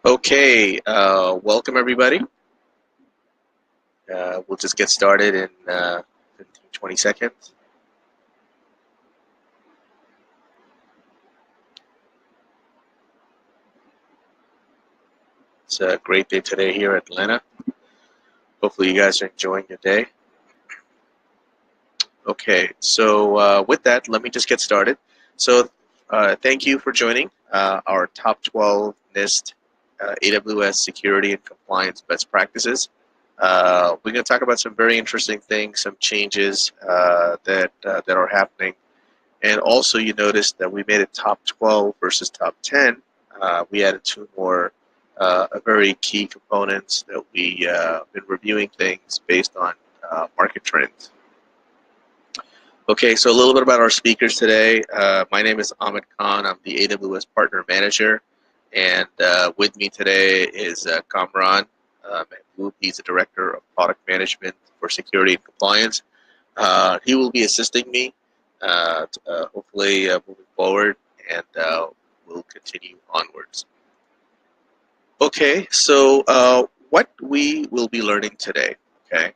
Okay, welcome everybody. We'll just get started in 15, 20 seconds. It's a great day today here in Atlanta. Hopefully you guys are enjoying your day. Okay, so with that, let me just get started. So thank you for joining our top 12 NIST AWS security and compliance best practices. We're going to talk about some very interesting things, some changes that are happening. And also you noticed that we made it top 12 versus top 10. We added two more very key components that we been reviewing things based on market trends. Okay, so a little bit about our speakers today. My name is Ahmed Khan. I'm the AWS Partner Manager. And with me today is Kamran Mahboob. He's the Director of Product Management for Security and Compliance. He will be assisting me, hopefully moving forward, and we'll continue onwards. Okay, so what we will be learning today, okay?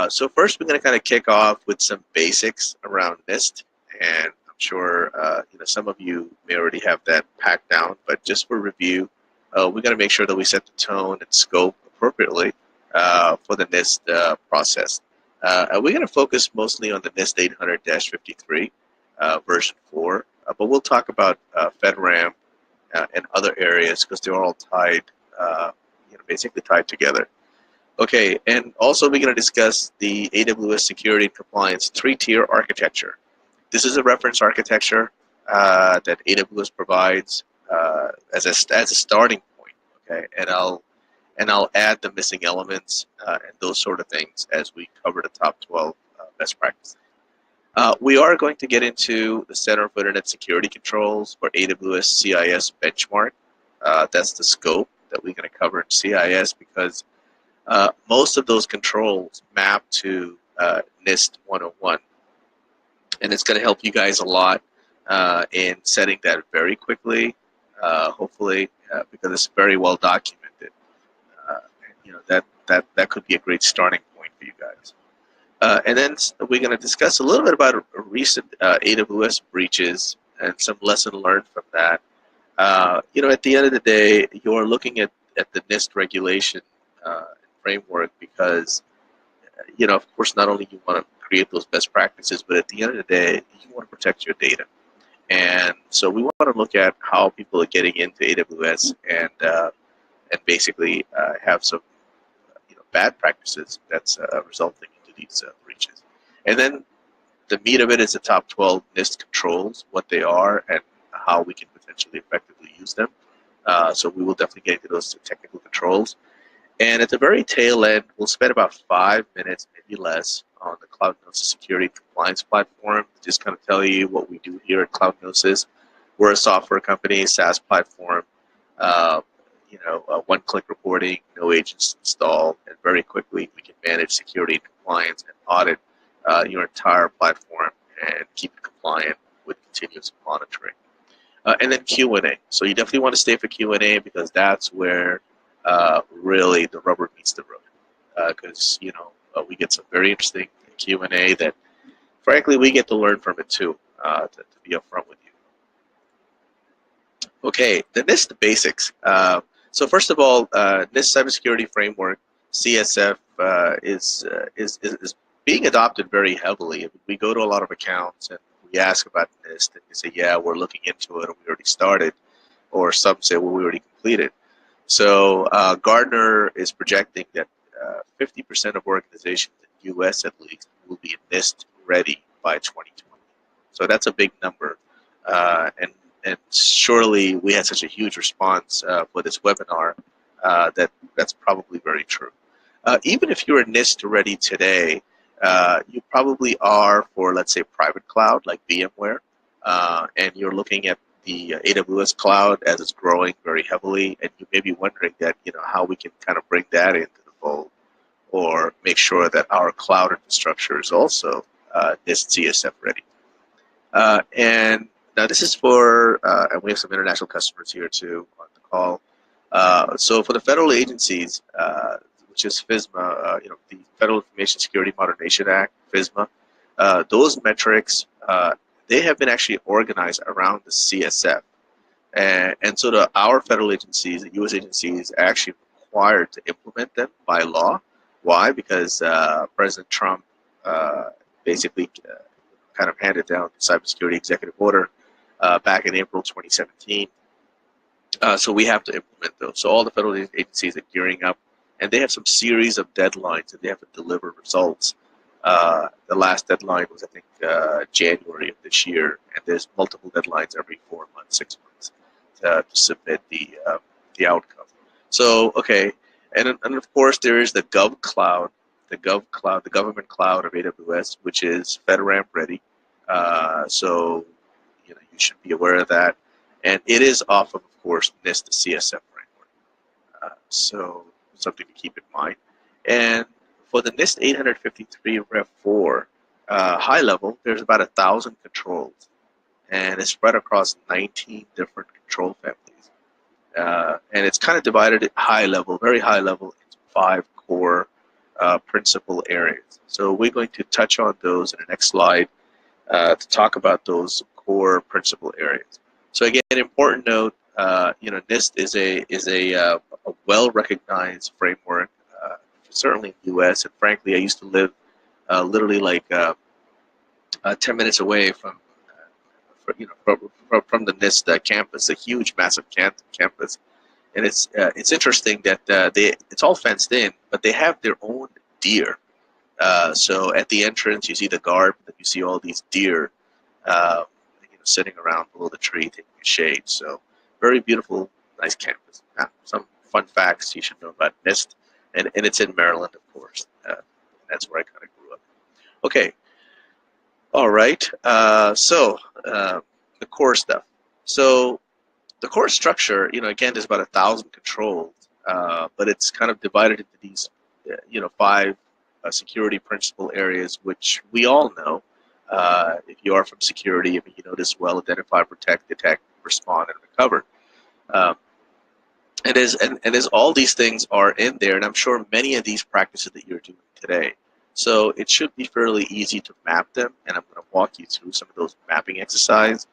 So first we're going to kind of kick off with some basics around NIST, and I'm sure some of you may already have that packed down, but just for review, we're going to make sure that we set the tone and scope appropriately for the NIST process. We're going to focus mostly on the NIST 800-53 version 4, but we'll talk about FedRAMP and other areas because they're all tied, basically tied together. Okay, and also we're going to discuss the AWS Security and Compliance 3-tier architecture. This is a reference architecture that AWS provides as a starting point. Okay, and I'll add the missing elements and those sort of things as we cover the top 12 best practices. We are going to get into the Center for Internet Security Controls for AWS CIS benchmark. That's the scope that we're going to cover in CIS because most of those controls map to NIST 101. And it's going to help you guys a lot in setting that very quickly, hopefully, because it's very well documented. That could be a great starting point for you guys. And then we're going to discuss a little bit about recent AWS breaches and some lesson learned from that. At the end of the day, you're looking at the NIST regulation framework because, of course, not only you want to create those best practices, but at the end of the day, you want to protect your data. And so we want to look at how people are getting into AWS and basically have some bad practices that's resulting into these breaches. And then the meat of it is the top 12 NIST controls, what they are, and how we can potentially effectively use them. So we will definitely get into those technical controls. And at the very tail end, we'll spend about 5 minutes, maybe less, on the Cloud Gnosis Security Compliance Platform. Just kind of tell you what we do here at Cloud Gnosis. We're a software company, SaaS platform, one-click reporting, no agents installed, and very quickly we can manage security and compliance and audit your entire platform and keep it compliant with continuous monitoring. And then Q&A. So you definitely want to stay for Q&A because that's where really the rubber meets the road. Because we get some very interesting Q&A that, frankly, we get to learn from it too. To be upfront with you. Okay, the NIST basics. So first of all, NIST Cybersecurity Framework (CSF) is being adopted very heavily. We go to a lot of accounts and we ask about NIST, and they say, "Yeah, we're looking into it, or we already started," or some say, "Well, we already completed." So Gartner is projecting that 50% of organizations in the U.S. at least will be NIST ready by 2020. So that's a big number, and surely we had such a huge response for this webinar that's probably very true. Even if you're NIST ready today, you probably are for, let's say, private cloud like VMware, and you're looking at the AWS cloud as it's growing very heavily, and you may be wondering that how we can kind of bring that into the fold, or make sure that our cloud infrastructure is also NIST CSF ready. And now this is for, and we have some international customers here too on the call. So for the federal agencies, which is FISMA, the Federal Information Security Modernization Act, FISMA, those metrics, they have been actually organized around the CSF. And so our federal agencies, the U.S. agencies, are actually required to implement them by law. Why? Because President Trump basically kind of handed down the cybersecurity executive order back in April 2017. So we have to implement those. So all the federal agencies are gearing up, and they have some series of deadlines that they have to deliver results. The last deadline was, I think, January of this year, and there's multiple deadlines every 4 months, 6 months to submit the outcome. So okay, and of course there is the Gov Cloud, the government cloud of AWS, which is FedRAMP ready. So you should be aware of that, and it is off of course, NIST CSF framework. So something to keep in mind. And for the NIST 853 Rev 4 high level, there's about 1,000 controls, and it's spread across 19 different control families. And it's kind of divided at high level, very high level, into 5 core principal areas. So we're going to touch on those in the next slide to talk about those core principal areas. So again, important note. NIST is a well-recognized framework, certainly in the U.S. And frankly, I used to live literally like 10 minutes away from the NIST campus, a huge, massive campus. And it's interesting that it's all fenced in, but they have their own deer. So at the entrance, you see the guard, but you see all these deer sitting around below the tree taking a shade. So very beautiful, nice campus. Some fun facts you should know about NIST, and it's in Maryland, of course. That's where I kind of grew up. Okay, all right. So the core stuff. So the core structure, again, there's about 1,000 controls, but it's kind of divided into these, 5 security principal areas, which we all know. If you are from security, you know this well: identify, protect, detect, respond, and recover. And as all these things are in there, and I'm sure many of these practices that you're doing today, so it should be fairly easy to map them, and I'm going to walk you through some of those mapping exercises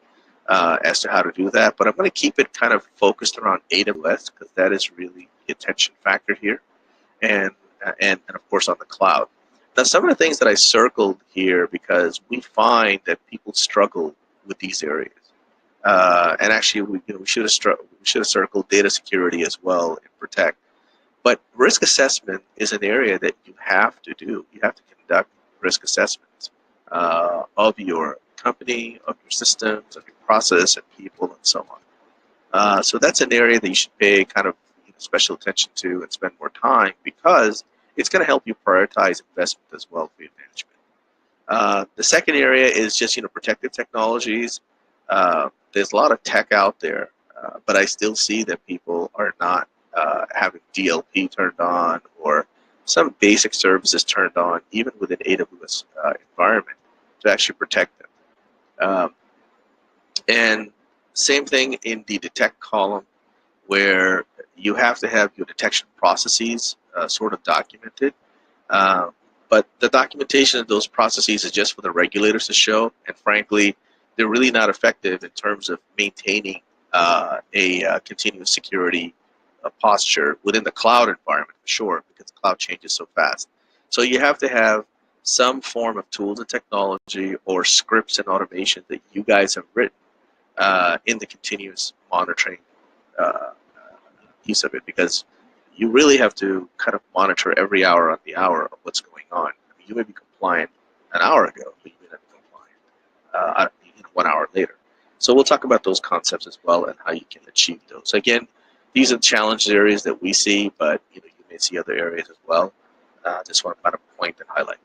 as to how to do that. But I'm going to keep it kind of focused around AWS because that is really the attention factor here, and of course on the cloud. Now, some of the things that I circled here because we find that people struggle with these areas. And actually, we should have circled data security as well and protect. But risk assessment is an area that you have to do. You have to conduct risk assessments of your company, of your systems, of your process, and people, and so on. So that's an area that you should pay kind of special attention to and spend more time because it's going to help you prioritize investment as well for your management. The second area is just protective technologies. There's a lot of tech out there, but I still see that people are not having DLP turned on or some basic services turned on, even within AWS environment, to actually protect them. And same thing in the detect column, where you have to have your detection processes sort of documented. But the documentation of those processes is just for the regulators to show, and frankly, they're really not effective in terms of maintaining a continuous security posture within the cloud environment, for sure, because the cloud changes so fast. So you have to have some form of tools and technology or scripts and automation that you guys have written in the continuous monitoring piece of it, because you really have to kind of monitor every hour on the hour of what's going on. I mean, you may be compliant an hour ago, but you may not be compliant 1 hour later. So we'll talk about those concepts as well and how you can achieve those. Again, these are challenge areas that we see, but you may see other areas as well. Just want to kind of point and highlight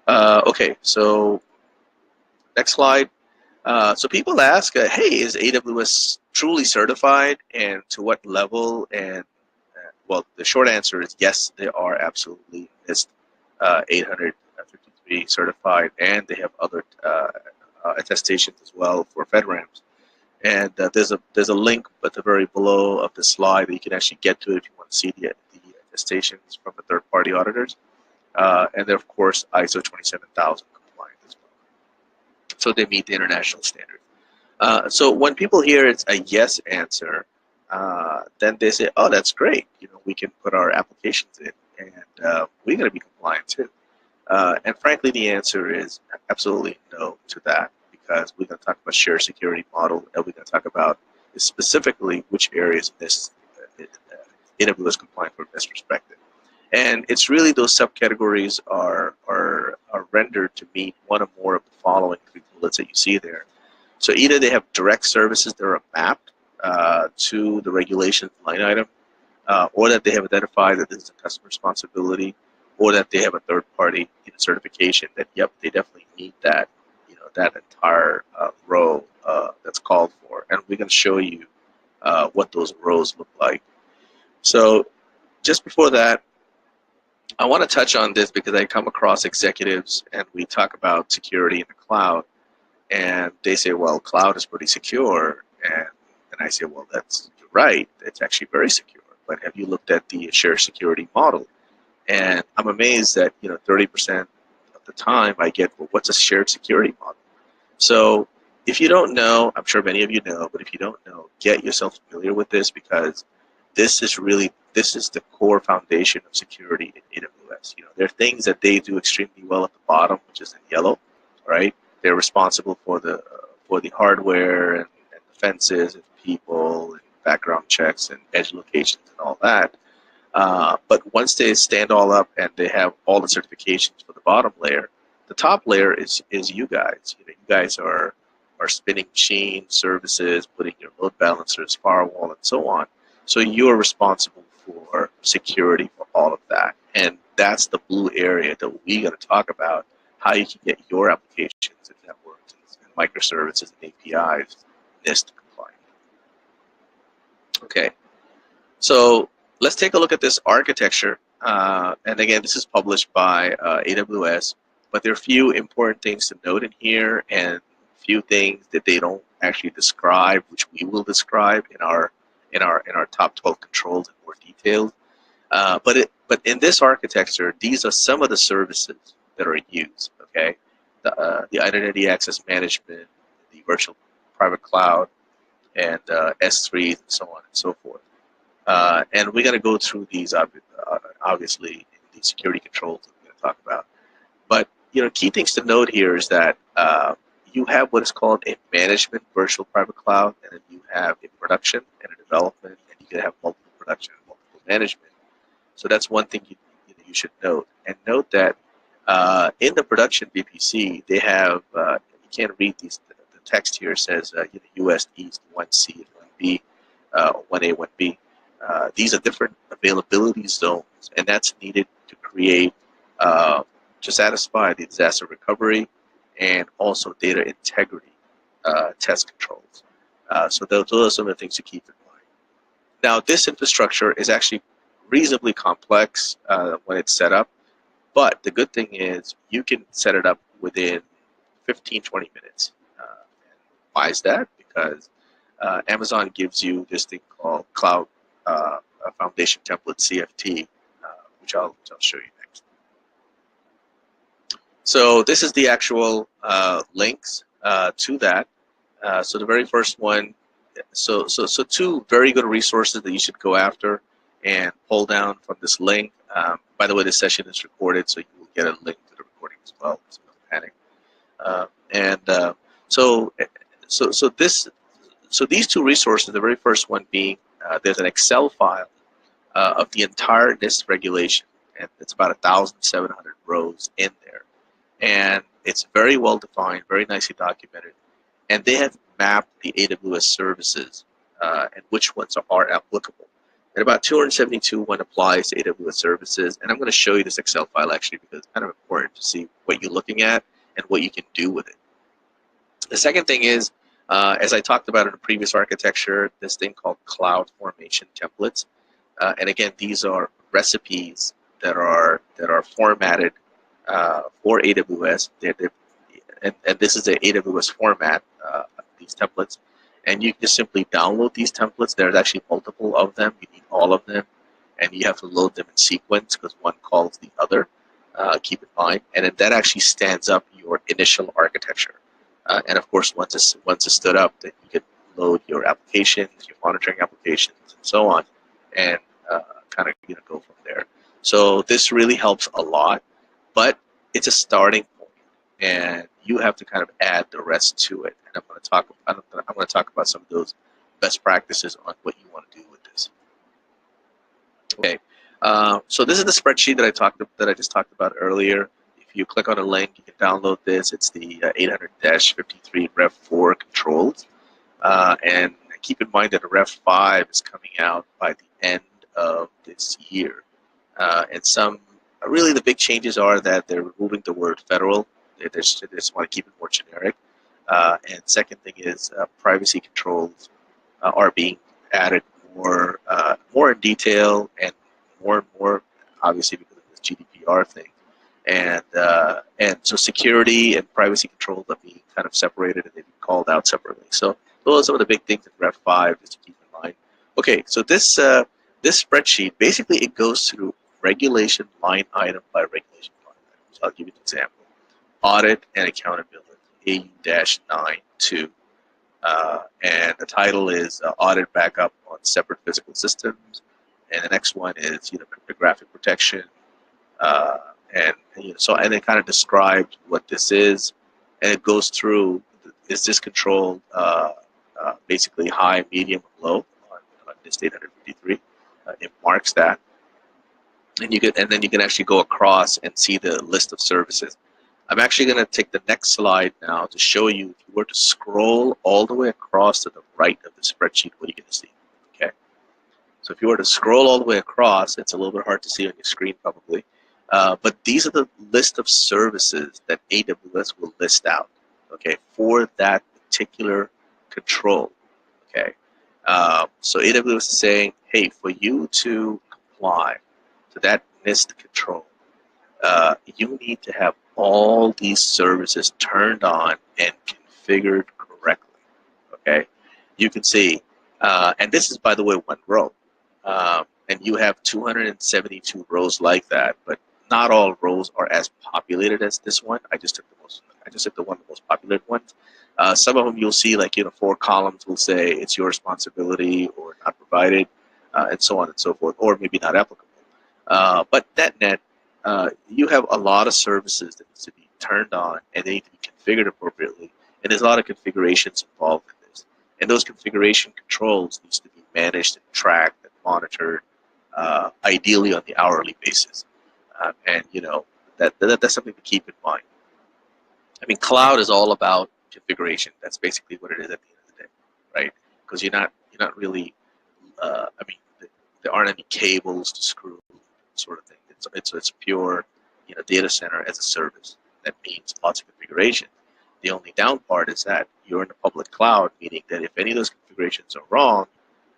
that. Okay, so next slide. So people ask, hey, is AWS truly certified, and to what level? And well, the short answer is yes, they are absolutely NIST 853 certified, and they have other attestations as well for FedRAMPs. And there's a link at the very below of the slide that you can actually get to if you want to see the attestations from the third-party auditors. And they're, of course, ISO 27000 compliant as well. So they meet the international standard. So when people hear it's a yes answer, then they say, oh, that's great. We can put our applications in, and we're going to be compliant too. And frankly, the answer is absolutely no to that, because we're going to talk about shared security model, and we're going to talk about specifically which areas NIST, AWS compliant from NIST perspective. And it's really those subcategories are rendered to meet one or more of the following three bullets that you see there. So either they have direct services that are mapped to the regulations line item, or that they have identified that this is a customer responsibility, or that they have a third-party certification that, yep, they definitely need that, that entire row that's called for. And we're going to show you what those rows look like. So just before that, I want to touch on this because I come across executives and we talk about security in the cloud, and they say, well, cloud is pretty secure. And I say, well, that's right. It's actually very secure. But have you looked at the shared security model? And I'm amazed that 30% of the time I get, well, what's a shared security model? So if you don't know, I'm sure many of you know, but if you don't know, get yourself familiar with this, because this is the core foundation of security in AWS. There are things that they do extremely well at the bottom, which is in yellow, right? They're responsible for the hardware and defenses and people and background checks and edge locations and all that. But once they stand all up and they have all the certifications for the bottom layer, the top layer is you guys. You guys are spinning machines, services, putting your load balancers, firewall, and so on. So you are responsible for security for all of that. And that's the blue area that we're going to talk about, how you can get your applications and networks and microservices and APIs NIST compliant. Okay, so let's take a look at this architecture. And again, this is published by AWS, but there are a few important things to note in here and a few things that they don't actually describe, which we will describe in our top 12 controls in more detail. But in this architecture, these are some of the services that are used. Okay, the identity access management, the virtual private cloud, and S3, and so on and so forth. And we're going to go through these obviously in the security controls that we're going to talk about. But key things to note here is that you have what is called a management virtual private cloud, and then you have a production and a development, and you can have multiple production and multiple management. So that's one thing you should note. And note that in the production VPC, they have, you can't read these, the text here says US East 1C and 1B, 1A, 1B. These are different availability zones, and that's needed to create, to satisfy the disaster recovery and also data integrity test controls. So those are some of the things to keep in mind. Now, this infrastructure is actually reasonably complex when it's set up, but the good thing is you can set it up within 15, 20 minutes. Why is that? Because Amazon gives you this thing called Cloud Foundation Template, CFT, which I'll show you next. So this is the actual links to that. So the very first one, so two very good resources that you should go after and pull down from this link. By the way, this session is recorded, so you will get a link to the recording as well, so don't panic. So these two resources, the very first one being there's an Excel file of the entire NIST regulation, and it's about 1,700 rows in there. And it's very well defined, very nicely documented, and they have mapped the AWS services and which ones are applicable. And about 272 one applies to AWS services, and I'm going to show you this Excel file actually because it's kind of important to see what you're looking at and what you can do with it. The second thing is, as I talked about in a previous architecture, this thing called cloud formation templates. And again, these are recipes that are formatted for AWS. And this is the AWS format, these templates. and you can just simply download these templates. There's actually multiple of them. You need all of them, and you have to load them in sequence because one calls the other. Keep in mind, and then that actually stands up your initial architecture. And of course, once it's stood up, then you can load your applications, your monitoring applications, and so on, and kind of go from there. So this really helps a lot, but it's a starting point, and you have to kind of add the rest to it. And I'm going to talk about some of those best practices on what you want to do with this. Okay, so this is the spreadsheet that I just talked about earlier. If you click on a link, you can download this. It's the 800-53 Rev 4 controls, and keep in mind that Rev 5 is coming out by the end of this year. And really the big changes are that they're removing the word federal. They just want to keep it more generic. And second thing is privacy controls are being added more in detail and more, obviously because of this GDPR thing. And so security and privacy controls are being kind of separated, and they've been called out separately. So those are some of the big things in Rev 5 just to keep in mind. Okay, so this spreadsheet, basically it goes through regulation line item by regulation line item. So I'll give you an example. Audit and accountability, AU-9-2. And the title is Audit Backup on Separate Physical Systems. And the next one is cryptographic protection. And it kind of describes what this is. And it goes through, is this controlled basically high, medium, or low on NIST 853. It marks that. And then you can actually go across and see the list of services. I'm actually going to take the next slide now to show you, if you were to scroll all the way across to the right of the spreadsheet, what are you going to see? Okay. So if you were to scroll all the way across, it's a little bit hard to see on your screen probably. But these are the list of services that AWS will list out, okay, for that particular control, okay. So AWS is saying, hey, for you to comply to that NIST control, you need to have all these services turned on and configured correctly, okay. You can see, and this is, by the way, one row, and you have 272 rows like that, but not all rows are as populated as this one. I just took the one of the most popular ones. Some of them you'll see, like 4 columns will say it's your responsibility or not provided, and so on and so forth, or maybe not applicable. But net, you have a lot of services that need to be turned on and they need to be configured appropriately. And there's a lot of configurations involved in this. And those configuration controls needs to be managed and tracked and monitored, ideally on the hourly basis. And that's something to keep in mind. I mean, cloud is all about configuration. That's basically what it is at the end of the day, right? Because you're not really. There aren't any cables to screw, sort of thing. It's pure, data center as a service. That means lots of configuration. The only down part is that you're in the public cloud, meaning that if any of those configurations are wrong,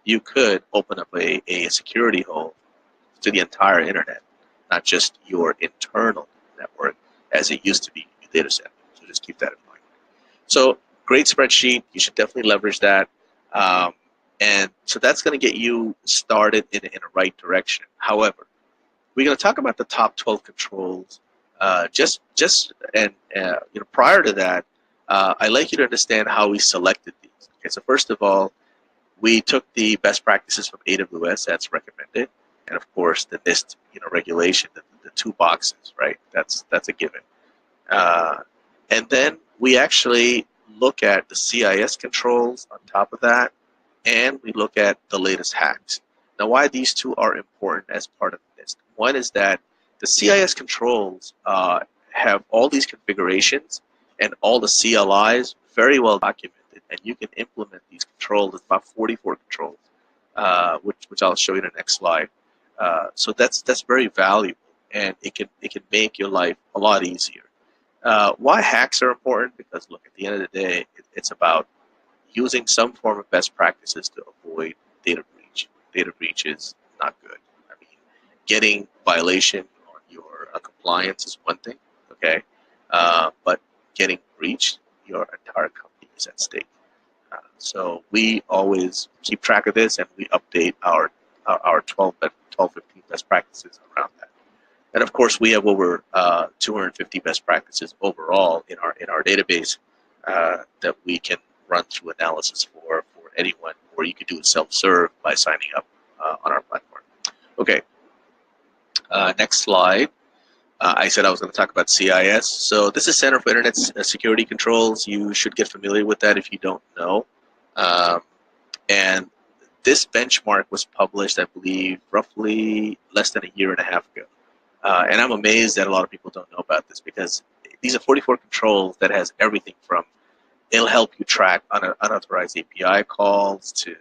you could open up a security hole to the entire internet, not just your internal network as it used to be in your data center. So just keep that in mind. So great spreadsheet. You should definitely leverage that. And so that's going to get you started in a right direction. However, we're going to talk about the top 12 controls. Prior to that, I'd like you to understand how we selected these. Okay, so first of all, we took the best practices from AWS that's recommended, and of course the NIST regulation, the 2 boxes, right? That's a given. And then we actually look at the CIS controls on top of that, and we look at the latest hacks. Now, why these 2 are important as part of NIST? One is that the CIS controls have all these configurations and all the CLIs very well documented, and you can implement these controls. It's about 44 controls, which I'll show you in the next slide. So that's very valuable, and it can make your life a lot easier. Why hacks are important? Because look, at the end of the day, it's about using some form of best practices to avoid data breach. Data breach is not good. I mean, getting violation on your compliance is one thing, okay? But getting breached, your entire company is at stake. So we always keep track of this, and we update our 15 best practices around that. And of course, we have over 250 best practices overall in our database that we can run through analysis for anyone, or you could do it self-serve by signing up on our platform. Okay, next slide. I said I was going to talk about CIS. So this is Center for Internet Security Controls. You should get familiar with that if you don't know. And this benchmark was published, I believe, roughly less than a year and a half ago. And I'm amazed that a lot of people don't know about this, because these are 44 controls that has everything from, it'll help you track unauthorized API calls, to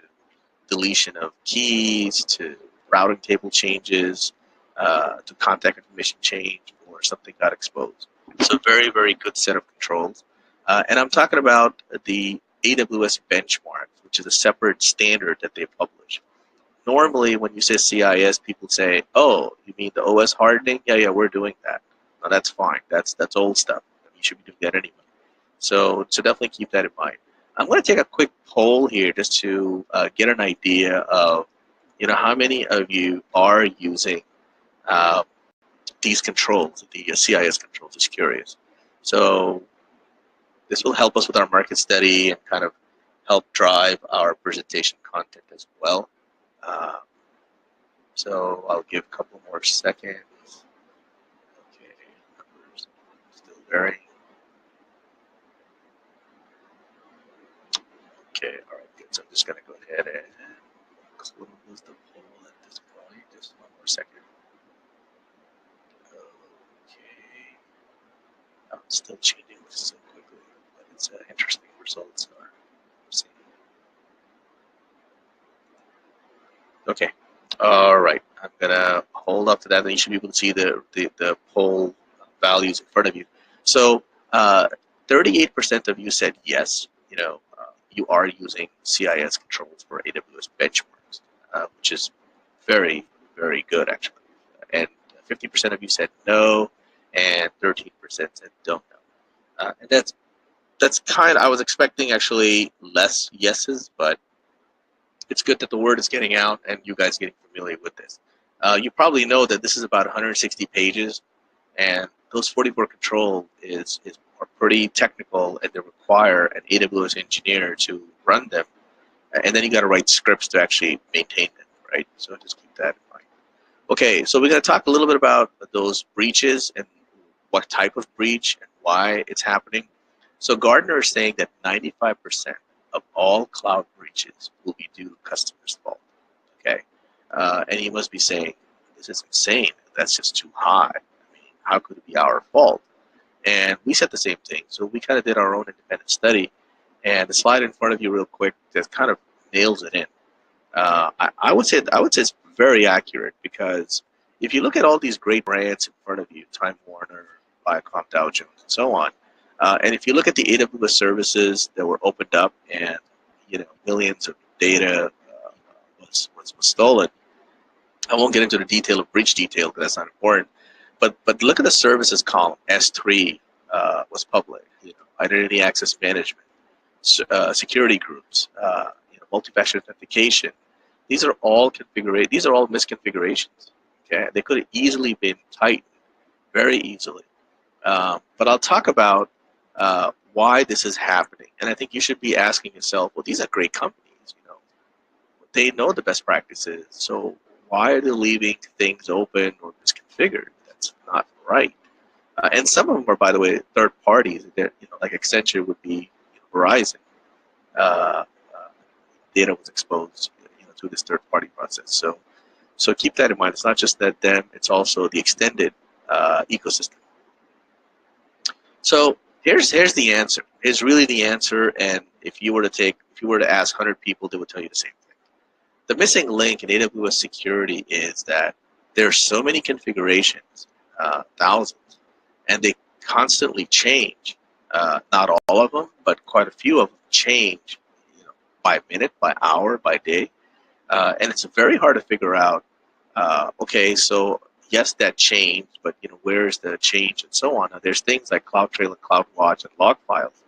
deletion of keys, to routing table changes, to contact information change, or something got exposed. So very, very good set of controls. And I'm talking about the AWS benchmark, which is a separate standard that they publish. Normally, when you say CIS, people say, "Oh, you mean the OS hardening? Yeah, we're doing that." No, that's fine. That's old stuff. You should be doing that anyway. So definitely keep that in mind. I'm going to take a quick poll here just to get an idea of, how many of you are using these controls, the CIS controls. Just curious. So this will help us with our market study and kind of help drive our presentation content as well. So I'll give a couple more seconds. Okay, numbers still varying. Okay, all right, good. So I'm just going to go ahead and close the poll at this point. Just one more second. Okay. I'm still changing so quickly, but it's interesting results are seeing. Okay. All right. I'm gonna hold up to that, and you should be able to see the poll values in front of you. So 38% of you said yes. You are using CIS controls for AWS benchmarks, which is very, very good actually. And 50% of you said no, and 13% said don't know. And that's kind of, I was expecting actually less yeses, but it's good that the word is getting out and you guys getting familiar with this. You probably know that this is about 160 pages, and those 44 controls are pretty technical, and they require an AWS engineer to run them, and then you got to write scripts to actually maintain them, right? So just keep that in mind. Okay, so we're going to talk a little bit about those breaches and what type of breach and why it's happening. So Gartner is saying that 95% of all cloud breaches will be due to customers' fault. Okay, and you must be saying, this is insane. That's just too high. I mean, how could it be our fault? And we said the same thing. So we kind of did our own independent study, and the slide in front of you, real quick, that kind of nails it in. I would say it's very accurate, because if you look at all these great brands in front of you, Time Warner, Viacom, Dow Jones, and so on, and if you look at the AWS services that were opened up, and millions of data was stolen. I won't get into the detail of breach detail, because that's not important. But look at the services column. S3 was public. Identity access management, security groups, multifactor authentication. These are all These are all misconfigurations. Okay, they could have easily been tightened, very easily. But I'll talk about why this is happening, and I think you should be asking yourself, well, these are great companies. They know the best practices, so why are they leaving things open or misconfigured? That's not right. And some of them are, by the way, third parties. Like Accenture would be Verizon. Data was exposed, to this third-party process. So keep that in mind. It's not just that them; it's also the extended ecosystem. So here's the answer. Here's really the answer. And if you were to ask 100 people, they would tell you the same thing. The missing link in AWS security is that there's so many configurations, thousands, and they constantly change. Not all of them, but quite a few of them change, by minute, by hour, by day, and it's very hard to figure out. Okay, so yes, that changed, but where's the change and so on. Now, there's things like CloudTrail and CloudWatch and log files,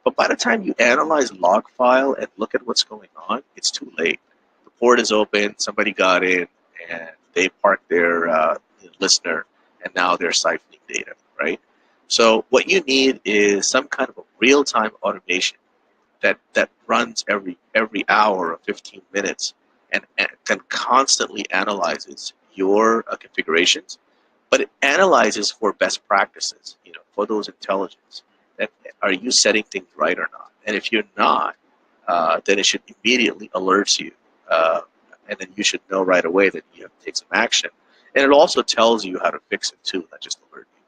But by the time you analyze log file and look at what's going on, it's too late. The port is open, somebody got in, and they parked their listener, and now they're siphoning data, right? So what you need is some kind of a real-time automation that runs every hour or 15 minutes and can constantly analyzes your configurations, but it analyzes for best practices, for those intelligence. That, are you setting things right or not? And if you're not, then it should immediately alert you, and then you should know right away that you have to take some action. And it also tells you how to fix it too, not just alert you.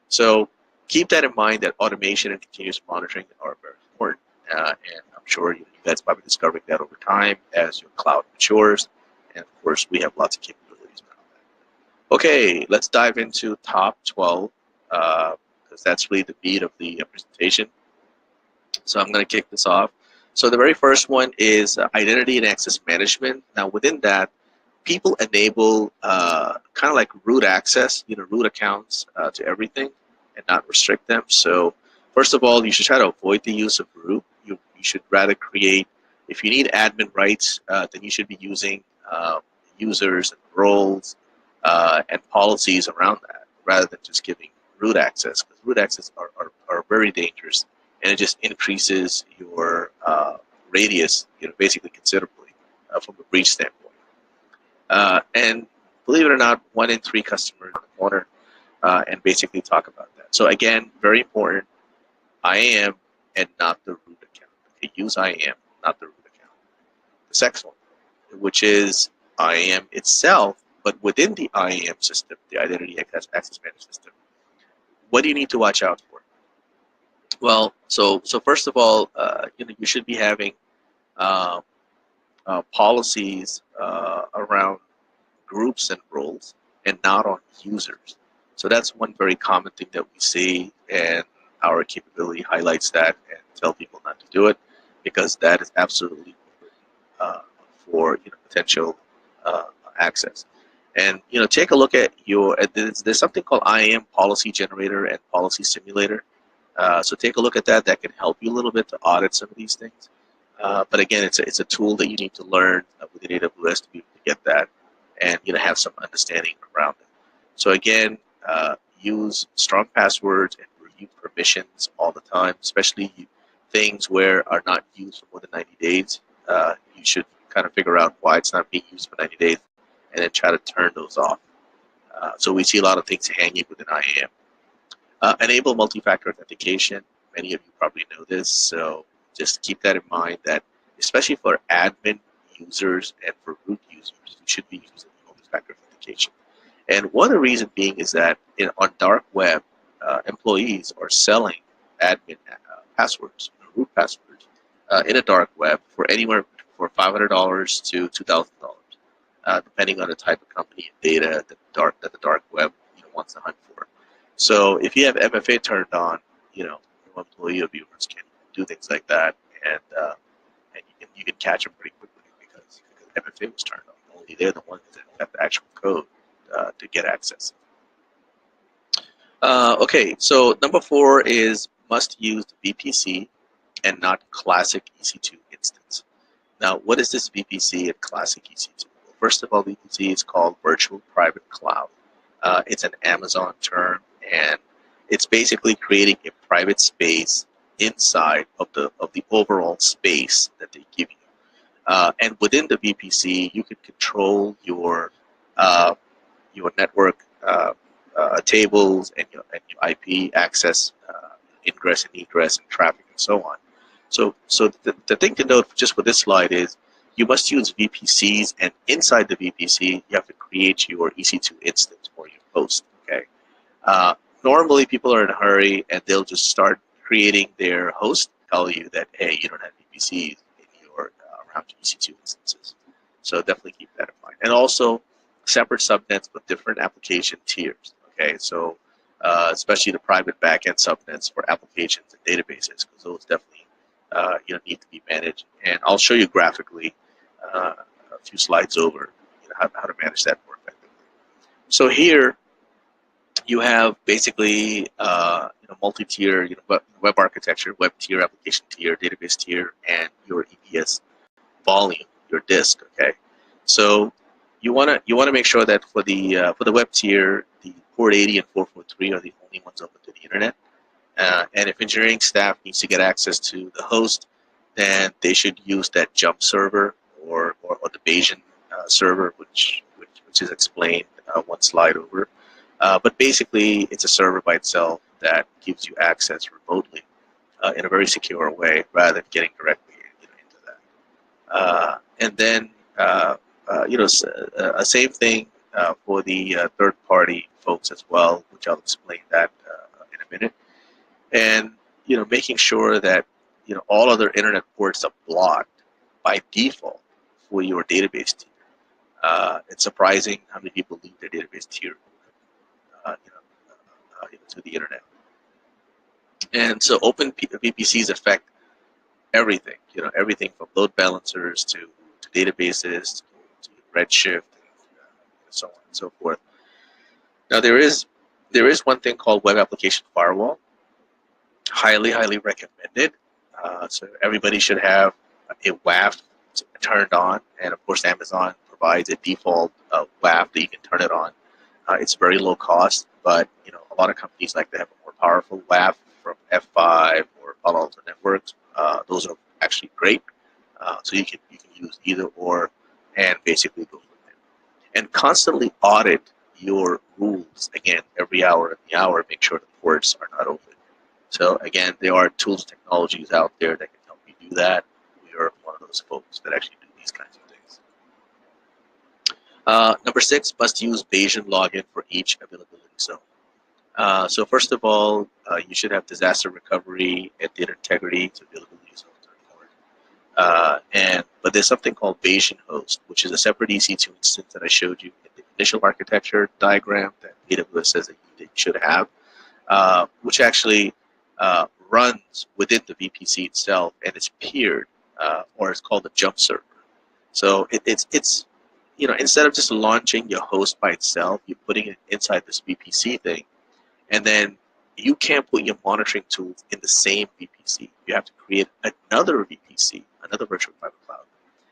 So keep that in mind, that automation and continuous monitoring are very important. And I'm sure you guys are probably discovering that over time as your cloud matures. And of course, we have lots of capabilities around that. Okay, let's dive into top 12, because that's really the meat of the presentation. So I'm going to kick this off. So the very first one is identity and access management. Now within that, people enable kind of like root access, root accounts to everything and not restrict them. So first of all, you should try to avoid the use of root. You should rather create, if you need admin rights, then you should be using users and roles and policies around that, rather than just giving root access, because root access are very dangerous, and it just increases your radius, basically considerably from a breach standpoint. And believe it or not, 1 in 3 customers in the corner, and basically talk about that. So again, very important, IAM and not the root account. Okay, use IAM, not the root account. The second one, which is IAM itself, but within the IAM system, the Identity Access Management System, what do you need to watch out for? Well, so first of all, you should be having policies around groups and roles, and not on users. So that's one very common thing that we see, and our capability highlights that and tell people not to do it, because that is absolutely for potential access. And take a look at your. There's something called IAM Policy Generator and Policy Simulator. So take a look at that. That can help you a little bit to audit some of these things. But again, it's a tool that you need to learn within AWS to be able to get that, and have some understanding around it. So again, use strong passwords and review permissions all the time, especially things where are not used for more than 90 days. You should kind of figure out why it's not being used for 90 days, and then try to turn those off. So we see a lot of things hanging within IAM. Enable multi-factor authentication. Many of you probably know this, so just keep that in mind, that especially for admin users and for root users, you should be using multi-factor authentication. And one of the reasons being is that on dark web, employees are selling admin passwords, root passwords, in a dark web for anywhere for $500 to $2,000, depending on the type of company and data that the dark web wants to hunt for. So if you have MFA turned on, your employee of yours can do things like that, and you can catch them pretty quickly because MFA was turned on. Only they're the ones that have the actual code to get access. Okay, so number 4 is must use the VPC and not classic EC2 instance. Now, what is this VPC and classic EC2? Well, first of all, VPC is called Virtual Private Cloud. It's an Amazon term, and it's basically creating a private space inside of the overall space that they give you. And within the VPC, you can control your network tables and your IP access, ingress and egress, and traffic, and so on. So the thing to note just for this slide is you must use VPCs, and inside the VPC, you have to create your EC2 instance or your host. Okay. Normally, people are in a hurry, and they'll just start creating their host, tell you that, hey, you don't have VPCs in your around your EC2 instances. So definitely keep that in mind. And also, separate subnets with different application tiers. Okay, so especially the private backend subnets for applications and databases, because those definitely need to be managed. And I'll show you graphically a few slides over how to manage that more effectively. So here, you have basically multi-tier web architecture, web tier, application tier, database tier, and your EBS volume, your disk. Okay, so you wanna make sure that for the web tier, the port 80 and 443 are the only ones open to the internet. And if engineering staff needs to get access to the host, then they should use that jump server or the Bayesian server, which is explained one slide over. But basically, it's a server by itself that gives you access remotely in a very secure way, rather than getting directly into that. And then a same thing for the third-party folks as well, which I'll explain that in a minute. And making sure that all other internet ports are blocked by default for your database tier. It's surprising how many people leave their database tier to the internet. And so open VPCs affect everything, everything from load balancers to databases to Redshift, and so on and so forth. Now there is one thing called Web Application Firewall. Highly recommended. So everybody should have a WAF turned on, and of course Amazon provides a default WAF that you can turn it on. It's very low cost, but a lot of companies like to have a more powerful WAF from F5 or Palo Alto Networks. Those are actually great. So you can use either or, and basically go from there. And constantly audit your rules again every hour in the hour. Make sure the ports are not open. So again, there are tools and technologies out there that can help you do that. We are one of those folks that actually do these kinds of things. Number 6, must use Bayesian Login for each availability zone. So first of all, you should have disaster recovery and data integrity to availability zones are important. But there's something called Bayesian host, which is a separate EC2 instance that I showed you in the initial architecture diagram that AWS says that you should have, which actually runs within the VPC itself, and it's peered, or it's called a jump server. So it's instead of just launching your host by itself, you're putting it inside this VPC thing, and then you can't put your monitoring tools in the same VPC. You have to create another VPC, another virtual private cloud,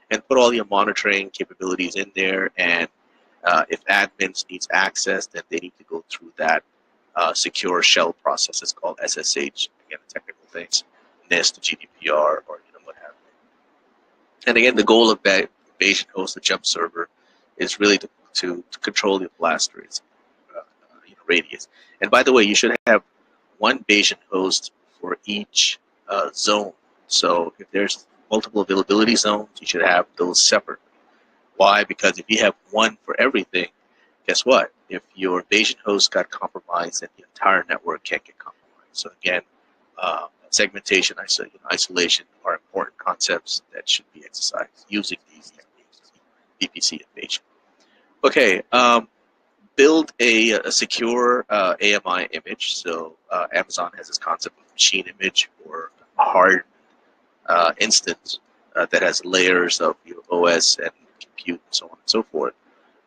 and put all your monitoring capabilities in there. And if admins needs access, then they need to go through that secure shell process. It's called SSH. Again, technical things, NIST, GDPR, or what have you. And again, the goal of Bayesian host, the jump server, is really to control the blast radius. And by the way, you should have one Bayesian host for each zone. So if there's multiple availability zones, you should have those separate. Why? Because if you have one for everything, guess what? If your Bayesian host got compromised, then the entire network can't get compromised. So again, segmentation, isolation are important concepts that should be exercised using these VPC and Bayesian. Okay, build a secure AMI image. So Amazon has this concept of machine image or hard instance that has layers of OS and compute and so on and so forth.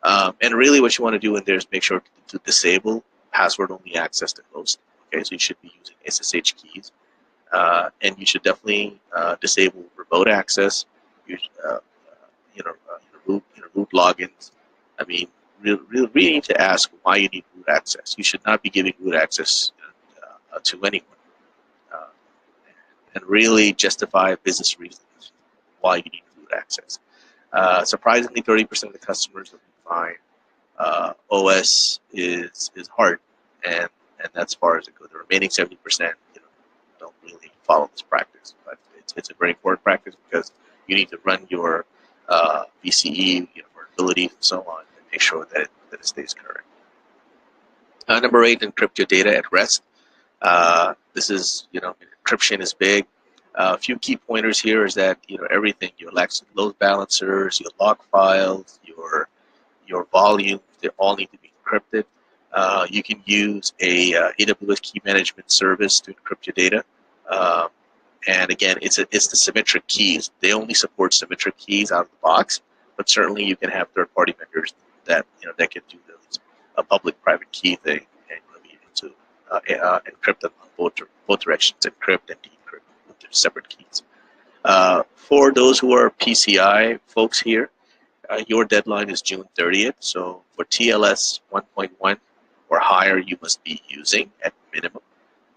And really what you want to do in there is make sure to disable password-only access to host. Okay, so you should be using SSH keys. And you should definitely disable remote access, root logins. I mean, really need to ask why you need root access. You should not be giving root access to anyone. And really justify business reasons why you need root access. Surprisingly, 30% of the customers that we find OS is hard, and that's as far as it goes. The remaining 70%, don't really follow this practice, but it's a very important practice because you need to run your VCE, vulnerabilities and so on, and make sure that it stays current. Number 8, encrypt your data at rest. This is, encryption is big. A few key pointers here is that everything, your load balancers, your log files, your volumes, they all need to be encrypted. You can use a AWS key management service to encrypt your data. And again, it's the symmetric keys. They only support symmetric keys out of the box, but certainly you can have third-party vendors that that can do those, a public-private key thing, and to encrypt them on both directions, encrypt and decrypt with their separate keys. For those who are PCI folks here, your deadline is June 30th. So for TLS 1.1 or higher, you must be using at minimum.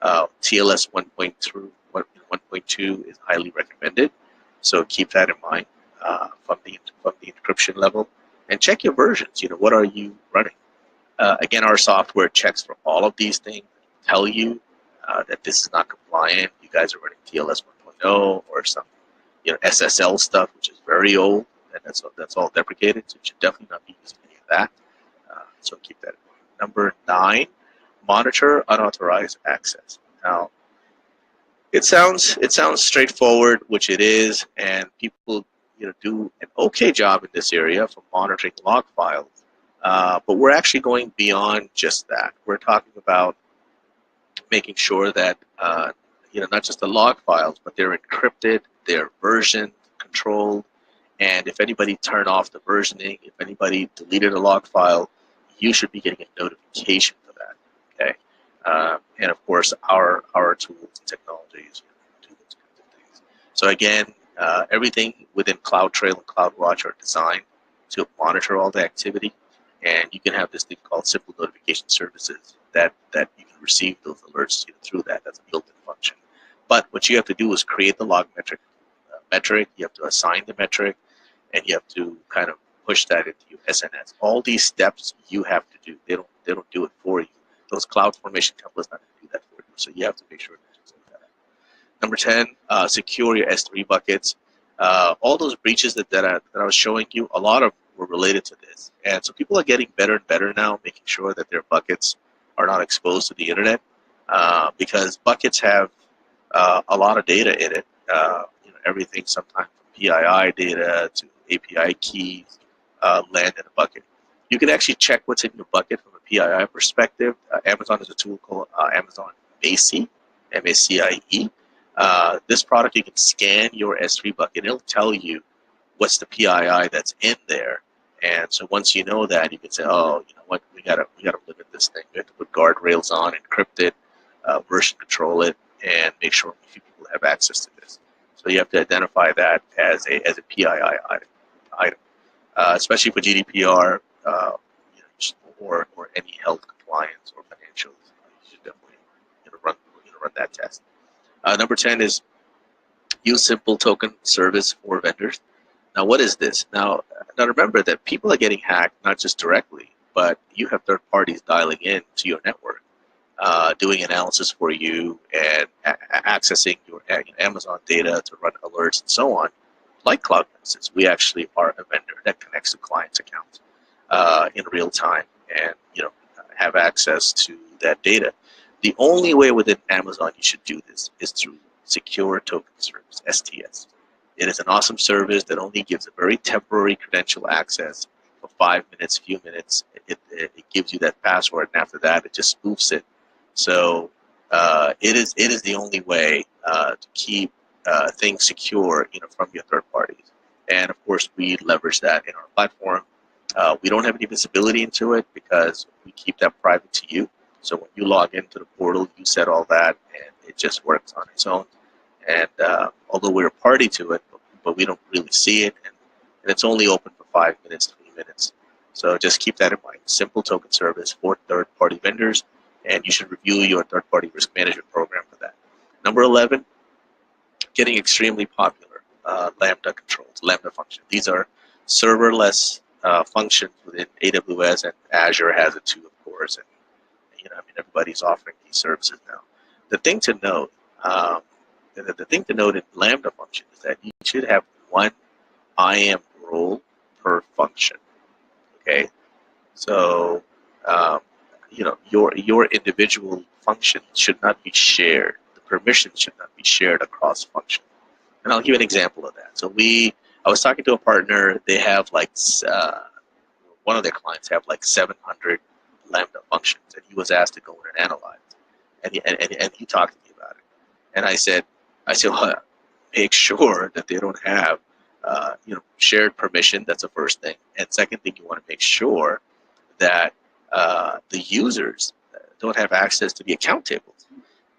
TLS 1.2 is highly recommended. So keep that in mind from the encryption level, and check your versions. What are you running? Again, our software checks for all of these things, tell you that this is not compliant. You guys are running TLS 1.0 or some SSL stuff, which is very old, and that's all deprecated. So you should definitely not be using any of that. So keep that in mind. Number 9, monitor unauthorized access. Now, it sounds straightforward, which it is, and people do an okay job in this area for monitoring log files. But we're actually going beyond just that. We're talking about making sure that not just the log files, but they're encrypted, they're version controlled, and if anybody turned off the versioning, if anybody deleted a log file, you should be getting a notification for that. Okay, and of course our tools and technologies do those kinds of things. So again, everything within CloudTrail and CloudWatch are designed to monitor all the activity, and you can have this thing called simple notification services that you can receive those alerts through that. That's a built-in function. But what you have to do is create the log metric. You have to assign the metric, and you have to kind of push that into your SNS. All these steps you have to do. They don't do it for you. Those CloudFormation templates not going to do that for you. So you have to make sure that you do that. Number 10, secure your S3 buckets. All those breaches that I was showing you, a lot of were related to this. And so people are getting better and better now, making sure that their buckets are not exposed to the internet, because buckets have a lot of data in it. Everything sometimes from PII data to API keys land in a bucket. You can actually check what's in your bucket from a PII perspective. Amazon has a tool called Amazon Macie, M-A-C-I-E. This product, you can scan your S3 bucket. It'll tell you what's the PII that's in there. And so once you know that, you can say, oh, you know what, we gotta limit this thing. We have to put guardrails on, encrypt it, version control it, and make sure few people have access to this. So you have to identify that as a PII item, especially for GDPR or any health compliance or financials. You should definitely run that test. Number 10 is use simple token service for vendors. Now, what is this? Now remember that people are getting hacked not just directly, but you have third parties dialing in to your network, doing analysis for you and accessing your Amazon data to run alerts and so on. Like Cloud Nexus, we actually are a vendor that connects to clients' accounts in real time and have access to that data. The only way within Amazon you should do this is through Secure Token Service, STS. It is an awesome service that only gives a very temporary credential access for 5 minutes, few minutes. It gives you that password, and after that, it just spoofs it. So it is the only way to keep things secure, from your third parties. And of course, we leverage that in our platform. We don't have any visibility into it because we keep that private to you. So when you log into the portal, you set all that, and it just works on its own. And although we're a party to it, but we don't really see it, and it's only open for 5 minutes, 3 minutes. So just keep that in mind. Simple token service for third-party vendors, and you should review your third-party risk management program for that. Number 11, getting extremely popular, Lambda controls, Lambda functions. These are serverless functions within AWS, and Azure has it too, of course. And everybody's offering these services now. The thing to note, in Lambda function is that you should have one IAM role per function. Okay, so your individual function should not be shared. The permissions should not be shared across functions. And I'll give you an example of that. So I was talking to a partner. They have one of their clients have 700 Lambda functions, and he was asked to go in and analyze. And he talked to me about it. And I said, well, make sure that they don't have shared permission. That's the first thing. And second thing, you want to make sure that the users, don't have access to the account tables.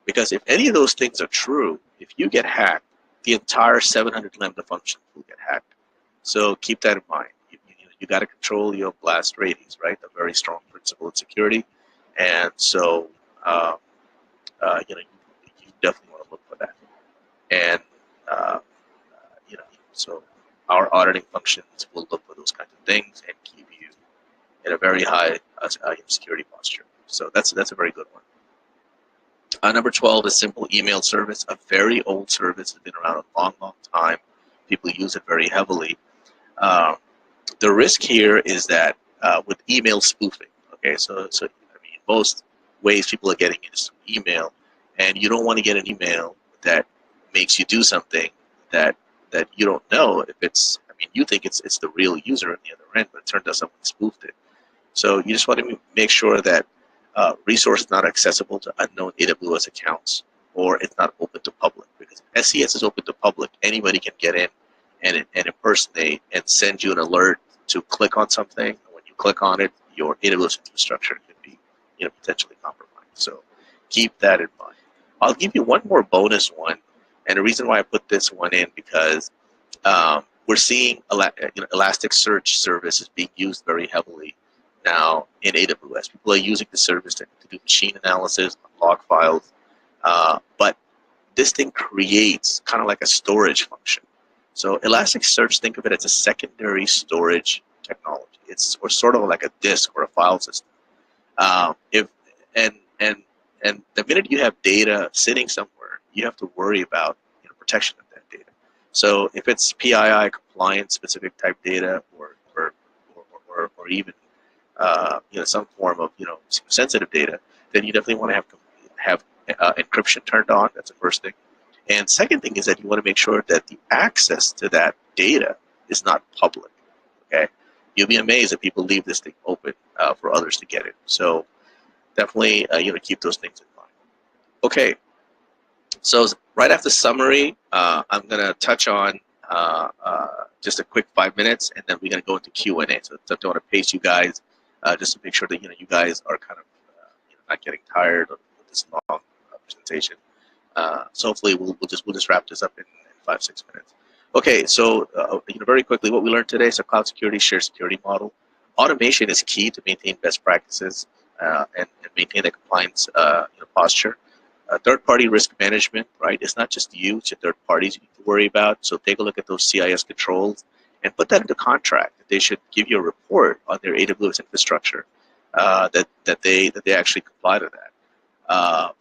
Because if any of those things are true, if you get hacked, the entire 700 Lambda functions will get hacked. So keep that in mind. You got to control your blast radius, right? A very strong principle in security. And so, you definitely want to look for that. And, so our auditing functions will look for those kinds of things and keep you in a very high security posture. So that's a very good one. Number 12 is simple email service, a very old service. Has been around a long, long time. People use it very heavily. The risk here is that with email spoofing, okay, so most ways people are getting it is through email, and you don't want to get an email that makes you do something that you don't know if it's. You think it's the real user on the other end, but it turns out someone spoofed it. So you just want to make sure that resource is not accessible to unknown AWS accounts, or it's not open to public. Because if SCS is open to public, anybody can get in and impersonate and send you an alert to click on something. When you click on it, your AWS infrastructure could be potentially compromised. So keep that in mind. I'll give you one more bonus one, and the reason why I put this one in because we're seeing Elasticsearch service is being used very heavily now in AWS. People are using the service to do machine analysis on log files, but this thing creates kind of like a storage function. So Elasticsearch, think of it as a secondary storage technology. It's sort of like a disk or a file system. And the minute you have data sitting somewhere, you have to worry about protection of that data. So if it's PII compliant specific type data, or even some form of sensitive data, then you definitely want to have encryption turned on. That's the first thing. And second thing is that you want to make sure that the access to that data is not public. Okay, you'll be amazed that people leave this thing open for others to get it. So definitely keep those things in mind. Okay, so right after summary, I'm going to touch on just a quick 5 minutes, and then we're going to go into Q&A. So I don't want to pace you guys just to make sure that you guys are kind of not getting tired of this long presentation. So hopefully we'll just wrap this up in 5-6 minutes. Okay, so very quickly, what we learned today is a cloud security shared security model. Automation is key to maintain best practices and maintain a compliance posture. Third-party risk management, right? It's not just you; it's your third parties you need to worry about. So take a look at those CIS controls and put that into contract. They should give you a report on their AWS infrastructure that they actually comply to that.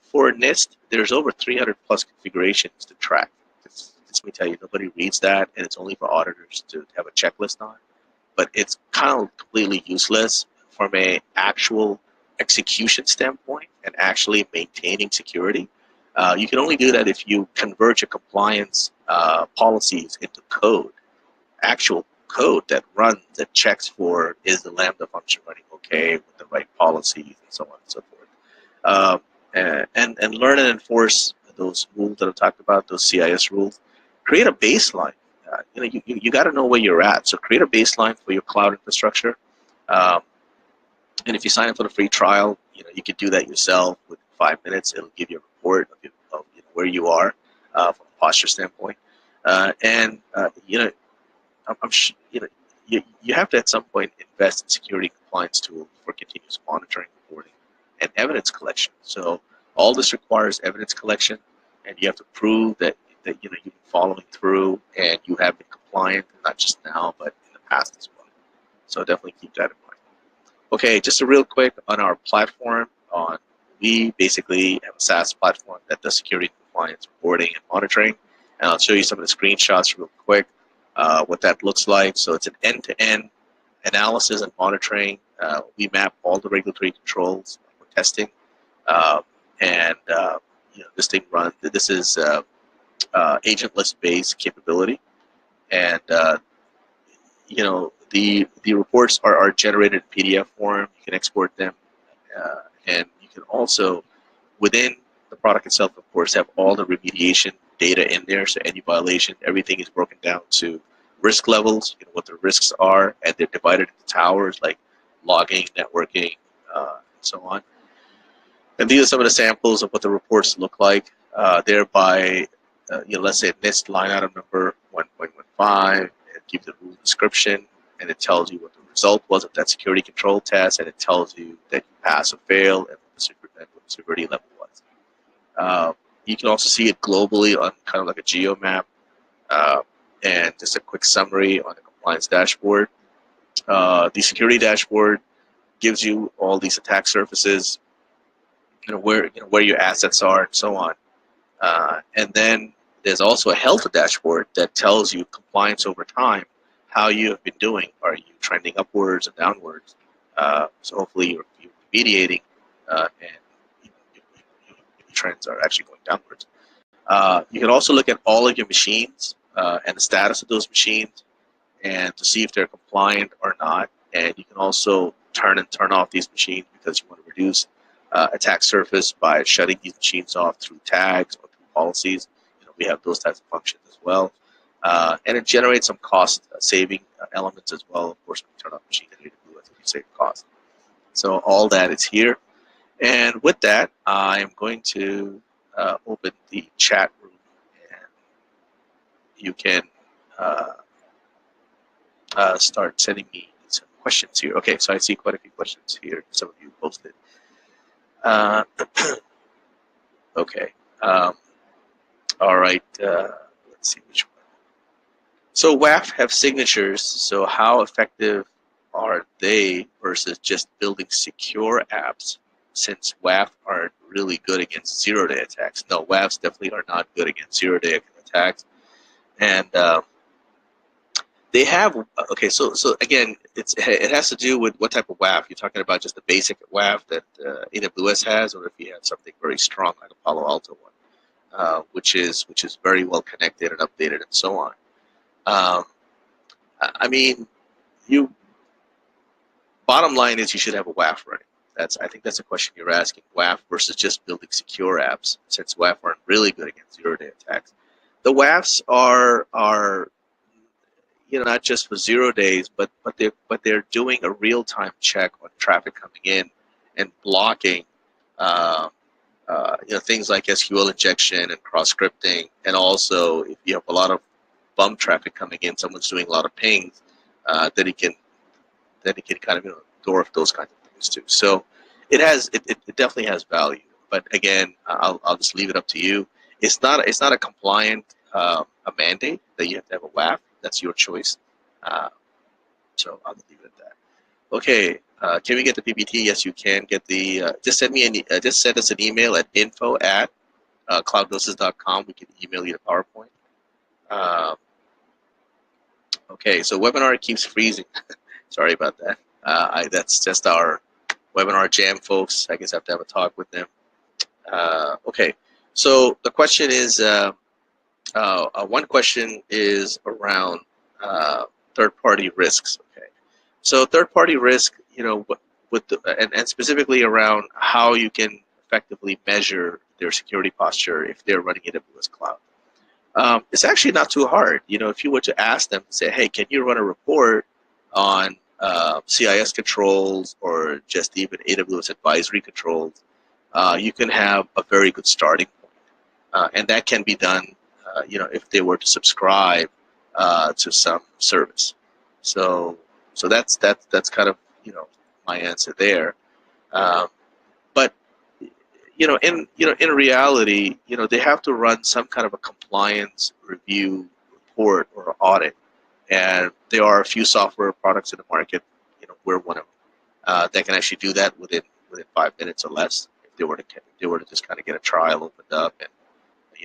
For NIST, there's over 300 plus configurations to track. Let me tell you, nobody reads that, and it's only for auditors to have a checklist on. But it's kind of completely useless from an actual execution standpoint and actually maintaining security. You can only do that if you convert your compliance policies into code, actual code that runs, that checks for is the Lambda function running okay with the right policies and so on and so forth. And learn and enforce those rules that I've talked about, those CIS rules. Create a baseline. You got to know where you're at. So create a baseline for your cloud infrastructure. And if you sign up for the free trial, you can do that yourself within 5 minutes. It'll give you a report of where you are from a posture standpoint. I'm sure, you have to at some point invest in security compliance tools for continuous monitoring, reporting, and evidence collection. So all this requires evidence collection, and you have to prove that you've been following through and you have been compliant, not just now, but in the past as well. So definitely keep that in mind. Okay, just a real quick on our platform. We basically have a SaaS platform that does security compliance reporting and monitoring, and I'll show you some of the screenshots real quick, what that looks like. So it's an end-to-end analysis and monitoring. We map all the regulatory controls for testing, this thing runs. This is agentless-based capability, and the reports are generated in PDF form. You can export them, and you can also, within the product itself, of course, have all the remediation data in there. So any violation, everything is broken down to risk levels, what the risks are, and they're divided into towers like logging, networking, and so on. And these are some of the samples of what the reports look like. They're by, let's say NIST line item number 1.15. It gives the rule description, and it tells you what the result was of that security control test, and it tells you that you pass or fail, and what the severity level was. You can also see it globally on kind of like a geo map, and just a quick summary on the compliance dashboard. The security dashboard gives you all these attack surfaces, where your assets are, and so on. And then there's also a health dashboard that tells you compliance over time, how you have been doing. Are you trending upwards and downwards? So hopefully you're remediating, and your trends are actually going downwards. You can also look at all of your machines and the status of those machines, and to see if they're compliant or not. And you can also turn off these machines because you want to reduce attack surface by shutting these machines off through tags or through policies. We have those types of functions as well. And it generates some cost saving elements as well. Of course, when you turn off machine in AWS, you save cost. So all that is here. And with that, I am going to open the chat room, and you can start sending me some questions here. Okay, so I see quite a few questions here. Some of you posted. Okay. All right. Let's see which one. So WAF have signatures. So how effective are they versus just building secure apps? Since WAF aren't really good against zero-day attacks. No, WAFs definitely are not good against zero-day attacks. And they have, okay, so again, it has to do with what type of WAF. You're talking about just the basic WAF that AWS has, or if you have something very strong like a Palo Alto one, which is very well connected and updated and so on. I mean, bottom line is you should have a WAF running. I think that's a question you're asking, WAF versus just building secure apps, since WAF aren't really good against zero-day attacks. The WAFs are not just for 0 days, but they're doing a real-time check on traffic coming in and blocking things like SQL injection and cross-scripting, and also if you have a lot of bump traffic coming in, someone's doing a lot of pings, then it can kind of dwarf those kinds of things too. So it definitely has value, but again, I'll just leave it up to you. It's not a compliant a mandate that you have to have a WAF. That's your choice. So I'll leave it at that. Okay, can we get the PPT? Yes, you can get the. Just send us an email at info@cloudgnosis.com. We can email you the PowerPoint. Okay, so webinar keeps freezing. Sorry about that. That's just our webinar jam, folks. I guess I have to have a talk with them. Okay, so the question is, one question is around third-party risks. Okay, so third-party risk, and specifically around how you can effectively measure their security posture if they're running AWS Cloud. It's actually not too hard. If you were to ask them, say, hey, can you run a report on CIS controls or just even AWS advisory controls, you can have a very good starting point. And that can be done, if they were to subscribe to some service. So that's kind of my answer there. But in reality, they have to run some kind of a compliance review report or audit. And there are a few software products in the market, we're one of them, that can actually do that within 5 minutes or less. If they were to just kind of get a trial opened up and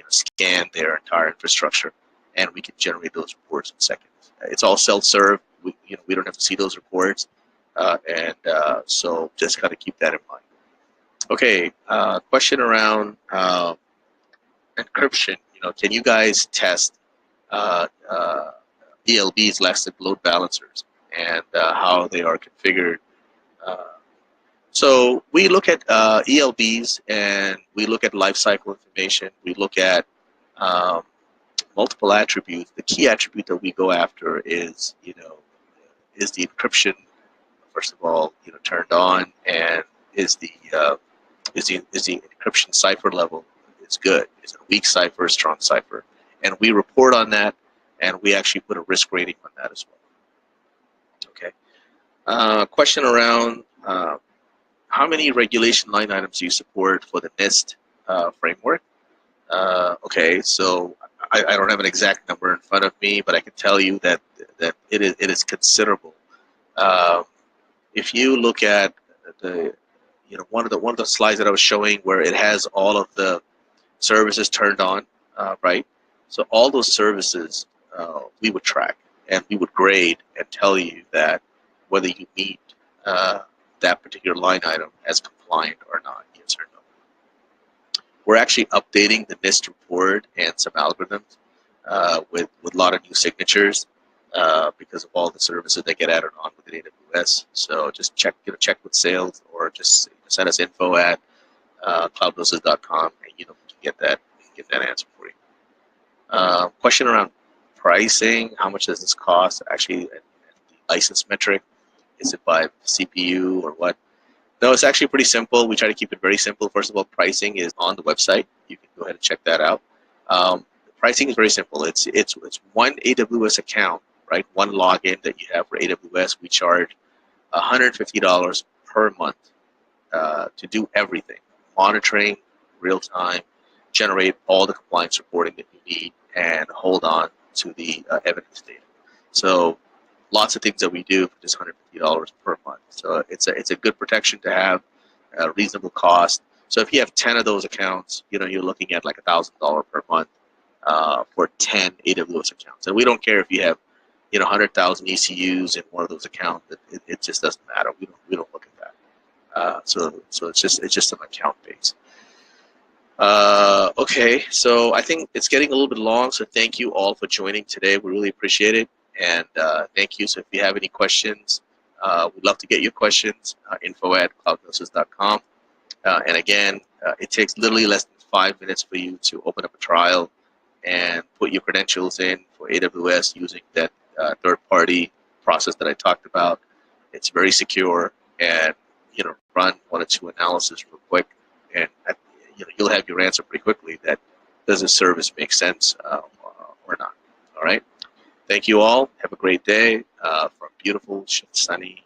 scan their entire infrastructure, and we can generate those reports in seconds. It's all self-serve. We don't have to see those reports, so just kind of keep that in mind. Okay, question around encryption. Can you guys test ELBs, elastic load balancers, and how they are configured? So we look at ELBs, and we look at lifecycle information. We look at multiple attributes. The key attribute that we go after is the encryption, first of all, turned on, and is the the encryption cipher level is good? Is it a weak cipher, strong cipher? And we report on that, and we actually put a risk rating on that as well. Okay. Question around how many regulation line items do you support for the NIST framework? Okay, so I don't have an exact number in front of me, but I can tell you that it is considerable. If you look at the one of the slides that I was showing where it has all of the services turned on, right? So all those services we would track and we would grade and tell you that whether you meet that particular line item as compliant or not, yes or no. We're actually updating the NIST report and some algorithms with a lot of new signatures because of all the services that get added on within AWS. So just check with sales, or just send us info at cloudnosis.com, and we can get that answer for you. Question around pricing: how much does this cost? Actually, the license metric, is it by CPU or what? No, it's actually pretty simple. We try to keep it very simple. First of all, pricing is on the website. You can go ahead and check that out. Pricing is very simple. It's one AWS account, right? One login that you have for AWS. We charge $150 per month to do everything: monitoring, real time, generate all the compliance reporting that you need, and hold on to the evidence data. So lots of things that we do for just $150 per month. So it's a good protection to have, a reasonable cost. So if you have 10 of those accounts, you're looking at like $1,000 per month for 10 AWS accounts. And we don't care if you have 100,000 ECUs in one of those accounts. It just doesn't matter. We don't look at that. So it's just an account base. Okay, so I think it's getting a little bit long. So thank you all for joining today. We really appreciate it. And thank you. So if you have any questions, we'd love to get your questions. Info at cloudnosis.com. And again, it takes literally less than 5 minutes for you to open up a trial and put your credentials in for AWS using that third-party process that I talked about. It's very secure, and run 1 or 2 analysis real quick, and you'll have your answer pretty quickly that does this service make sense or not. All right. Thank you all. Have a great day from beautiful, sunny